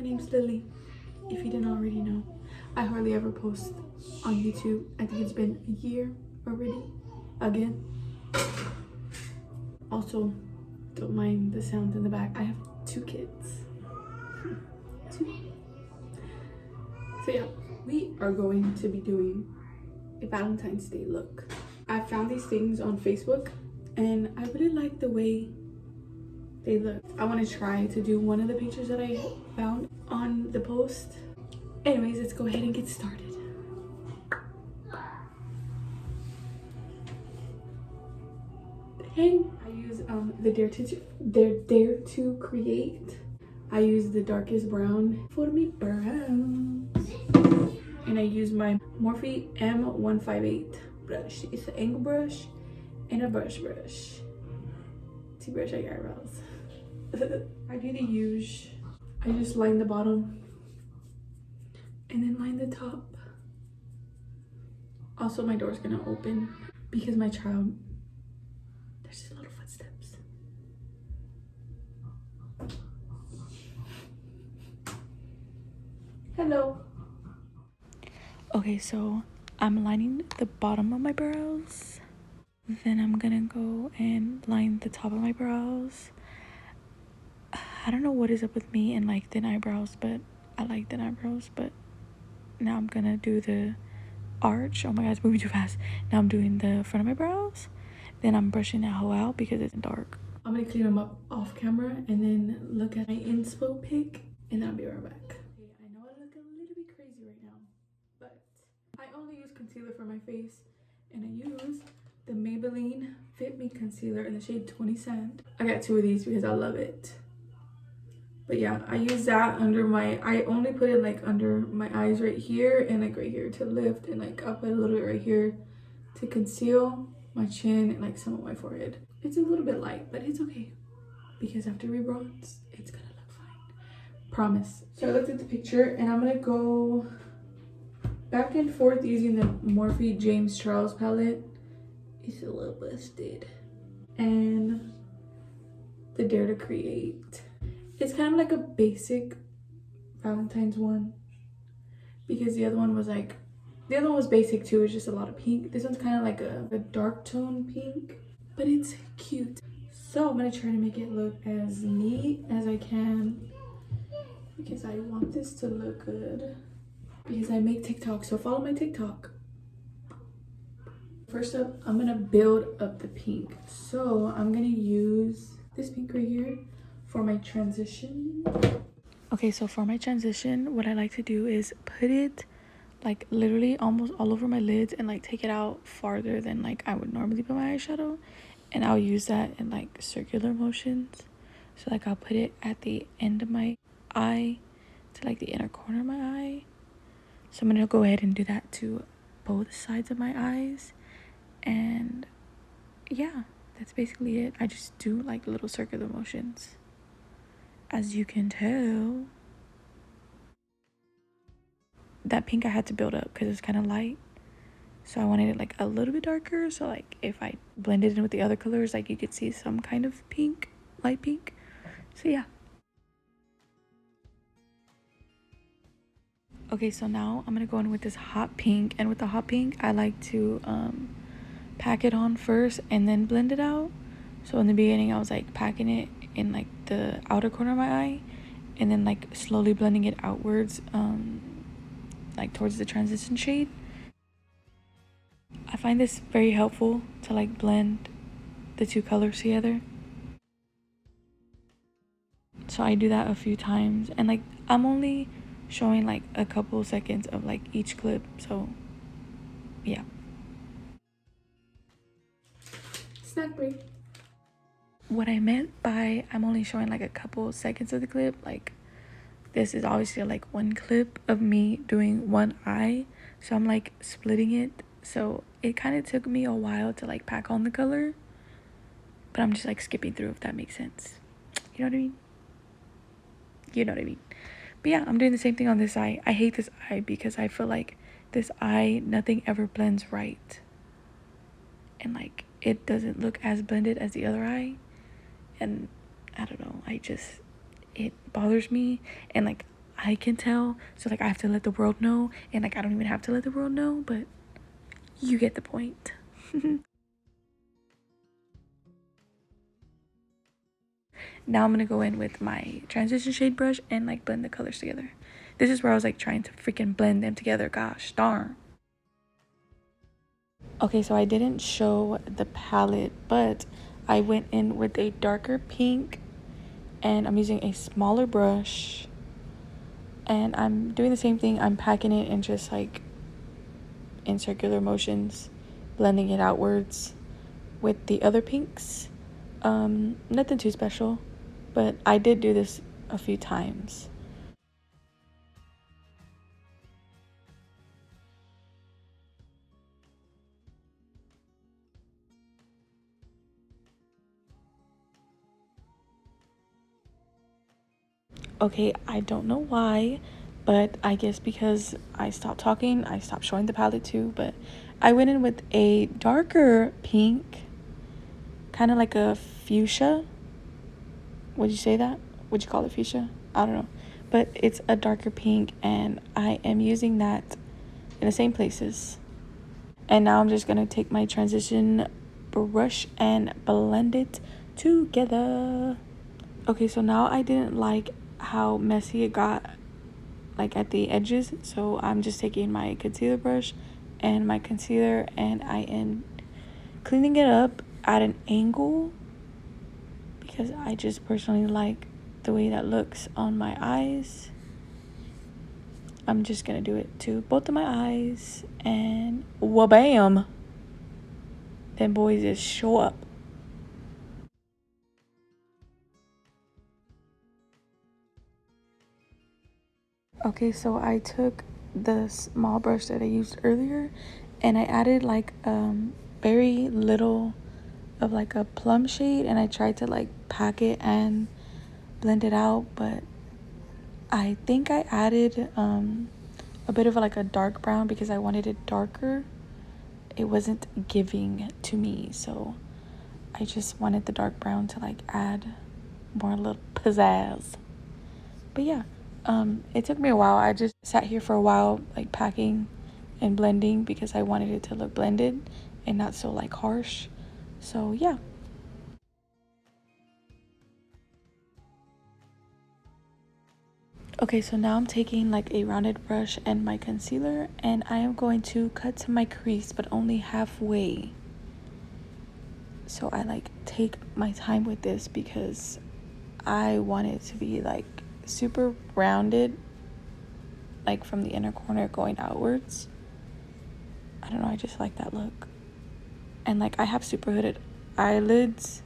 My name's Lily, if you didn't already know. I hardly ever post on YouTube. I think it's been a year already. Again. Also, don't mind the sound in the back. I have 2 kids. 2. So yeah, we are going to be doing a Valentine's Day look. I found these things on Facebook and I really like the way they look. I want to try to do one of the pictures that I found on the post. Anyways, let's go ahead and get started. Hey, I use the Dare to Create. I use the darkest brown for me brows, and I use my Morphe M158 brush. It's an angle brush and a brush to brush out your eyebrows. I do the usual. I just line the bottom and then line the top. Also, my door's gonna open because my child, there's just little footsteps. Hello. Okay, so I'm lining the bottom of my brows. Then I'm gonna go and line the top of my brows. I don't know what is up with me and like thin eyebrows, but I like thin eyebrows. But now I'm gonna do the arch. Oh my god, it's moving too fast. Now I'm doing the front of my brows. Then I'm brushing that whole out because it's dark. I'm gonna clean them up off camera and then look at my inspo pic, and then I'll be right back. Okay, I know I look a little bit crazy right now, but I only use concealer for my face, and I use the Maybelline Fit Me Concealer in the shade 20 Sand. I got 2 of these because I love it. But yeah, I use that under my, I only put it like under my eyes right here and like right here to lift, and like I'll put a little bit right here to conceal my chin and like some of my forehead. It's a little bit light, but it's okay because after we bronze, it's gonna look fine. Promise. So I looked at the picture and I'm gonna go back and forth using the Morphe James Charles palette. It's a little busted. And the Dare to Create. It's kind of like a basic Valentine's one because the other one was like, the other one was basic too. It's just a lot of pink. This one's kind of like a dark tone pink, but it's cute. So I'm gonna try to make it look as neat as I can because I want this to look good. Because I make TikTok, so follow my TikTok. First up, I'm gonna build up the pink. So I'm gonna use this pink right here for my transition. Okay, so for my transition, what I like to do is put it like literally almost all over my lids and like take it out farther than like I would normally put my eyeshadow, and I'll use that in like circular motions. So like I'll put it at the end of my eye to like the inner corner of my eye. So I'm gonna go ahead and do that to both sides of my eyes, and yeah, that's basically it. I just do like little circular motions, as you can tell. That pink I had to build up because it's kind of light, so I wanted it like a little bit darker, so like if I blended in with the other colors, like you could see some kind of pink, light pink. So yeah. Okay, so now I'm gonna go in with this hot pink, and with the hot pink I like to pack it on first and then blend it out. So in the beginning I was like packing it in like the outer corner of my eye and then like slowly blending it outwards, like towards the transition shade. I find this very helpful to like blend the 2 colors together. So I do that a few times, and like I'm only showing like a couple seconds of like each clip, so yeah. Snack break. What I meant by I'm only showing like a couple seconds of the clip, like this is obviously like one clip of me doing one eye, so I'm like splitting it, so it kind of took me a while to like pack on the color, but I'm just like skipping through, if that makes sense. You know what I mean? You know what I mean. But yeah, I'm doing the same thing on this eye. I hate this eye because I feel like this eye, nothing ever blends right, and like it doesn't look as blended as the other eye, and I don't know, it bothers me. And like I can tell. So like I have to let the world know, and like I don't even have to let the world know, but you get the point. Now I'm gonna go in with my transition shade brush and like blend the colors together. This is where I was like trying to freaking blend them together. Gosh darn. Okay, so I didn't show the palette, but I went in with a darker pink, and I'm using a smaller brush, and I'm doing the same thing. I'm packing it in just like in circular motions, blending it outwards with the other pinks. Nothing too special, but I did do this a few times. Okay, I don't know why, but I guess because I stopped talking, I stopped showing the palette too, but I went in with a darker pink, kind of like a fuchsia. Would you say that? Would you call it fuchsia? I don't know. But it's a darker pink, and I am using that in the same places. And now I'm just going to take my transition brush and blend it together. Okay, so now I didn't like how messy it got like at the edges, so I'm just taking my concealer brush and my concealer, and I am cleaning it up at an angle because I just personally like the way that looks on my eyes. I'm just gonna do it to both of my eyes, and wha-bam, then boys just show up. Okay, so I took the small brush that I used earlier, and I added like very little of like a plum shade, and I tried to like pack it and blend it out, but I think I added a bit of like a dark brown because I wanted it darker. It wasn't giving to me, so I just wanted the dark brown to like add more little pizzazz. But yeah, it took me a while. I just sat here for a while like packing and blending because I wanted it to look blended and not so like harsh. So yeah. Okay, so now I'm taking like a rounded brush and my concealer, and I am going to cut to my crease, but only halfway. So I like take my time with this because I want it to be like super rounded, like from the inner corner going outwards. I don't know, I just like that look. And like I have super hooded eyelids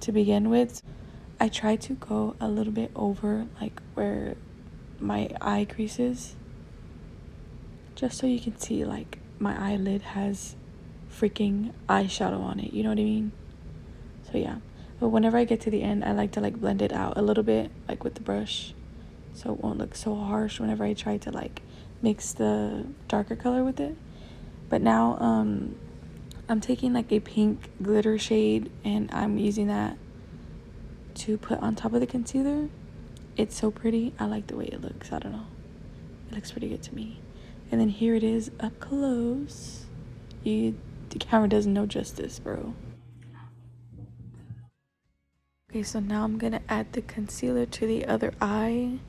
to begin with. I try to go a little bit over like where my eye creases, just so you can see like my eyelid has freaking eyeshadow on it, you know what I mean? So yeah, but whenever I get to the end, I like to like blend it out a little bit like with the brush, so it won't look so harsh whenever I try to like mix the darker color with it. But now I'm taking like a pink glitter shade, and I'm using that to put on top of the concealer. It's so pretty. I like the way it looks. I don't know, it looks pretty good to me. And then here it is up close. The camera does no justice, bro. Okay, so now I'm gonna add the concealer to the other eye.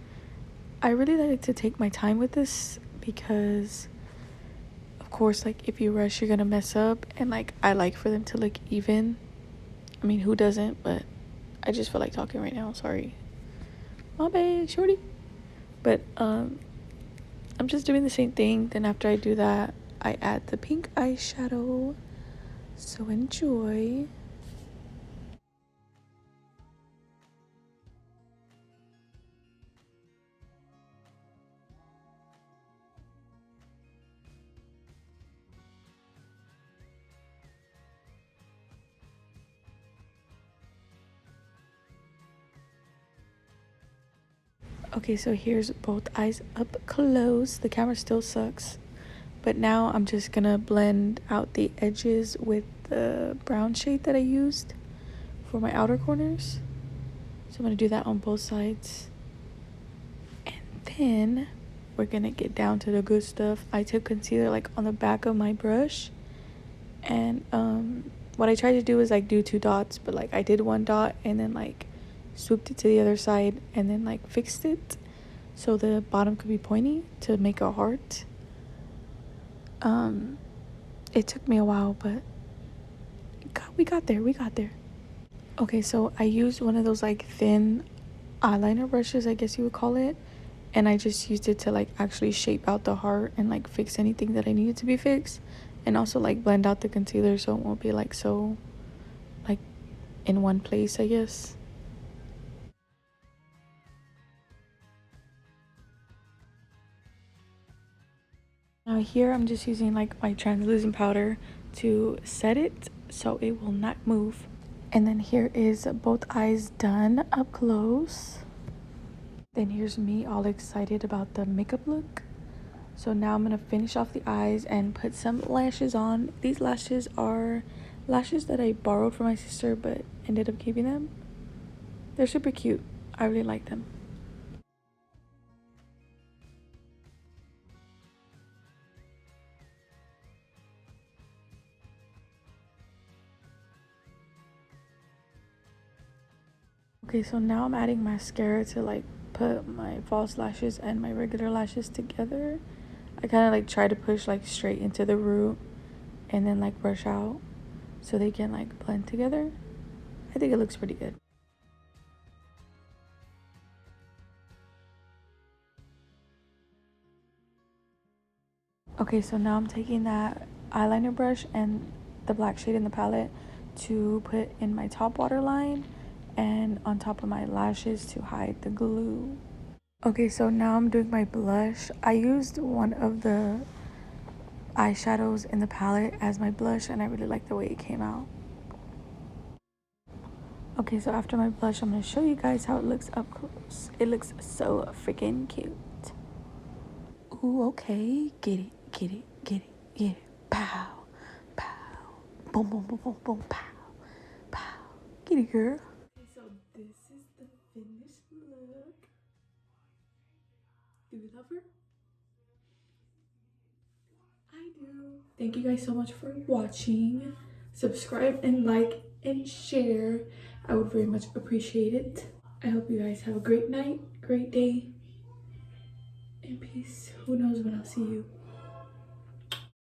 I really like to take my time with this because of course like if you rush you're gonna mess up, and like I like for them to look even. I mean, who doesn't? But I just feel like talking right now, sorry. My bad, shorty. But I'm just doing the same thing. Then after I do that, I add the pink eyeshadow. So enjoy. Okay, so here's both eyes up close. The camera still sucks. But now I'm just gonna blend out the edges with the brown shade that I used for my outer corners. So I'm gonna do that on both sides. And then then we're gonna get down to the good stuff. I took concealer like on the back of my brush, and what I tried to do is like do 2 dots, but like I did 1 dot and then like swooped it to the other side and then like fixed it so the bottom could be pointy to make a heart. It took me a while, but we got there. Okay, so I used one of those like thin eyeliner brushes, I guess you would call it, and I just used it to like actually shape out the heart and like fix anything that I needed to be fixed, and also like blend out the concealer so it won't be like so like in one place, I guess. Now here I'm just using like my translucent powder to set it so it will not move. And then here is both eyes done up close. Then here's me all excited about the makeup look. So now I'm gonna finish off the eyes and put some lashes on. These lashes are lashes that I borrowed from my sister but ended up keeping them. They're super cute. I really like them. Okay, so now I'm adding mascara to like put my false lashes and my regular lashes together. I kind of like try to push like straight into the root and then like brush out so they can like blend together. I think it looks pretty good. Okay, so now I'm taking that eyeliner brush and the black shade in the palette to put in my top waterline and on top of my lashes to hide the glue. Okay, so now I'm doing my blush. I used one of the eyeshadows in the palette as my blush and I really like the way it came out. Okay, so after my blush, I'm going to show you guys how it looks up close. It looks so freaking cute. Ooh, okay. Get it, get it, get it, get it. Pow, pow. Boom, boom, boom, boom, boom. Pow, pow. Get it, girl. Okay, so this is the finished look. Do you love her? I do. Thank you guys so much for watching. Subscribe and like and share. I would very much appreciate it. I hope you guys have a great night, great day, and peace. Who knows when I'll see you.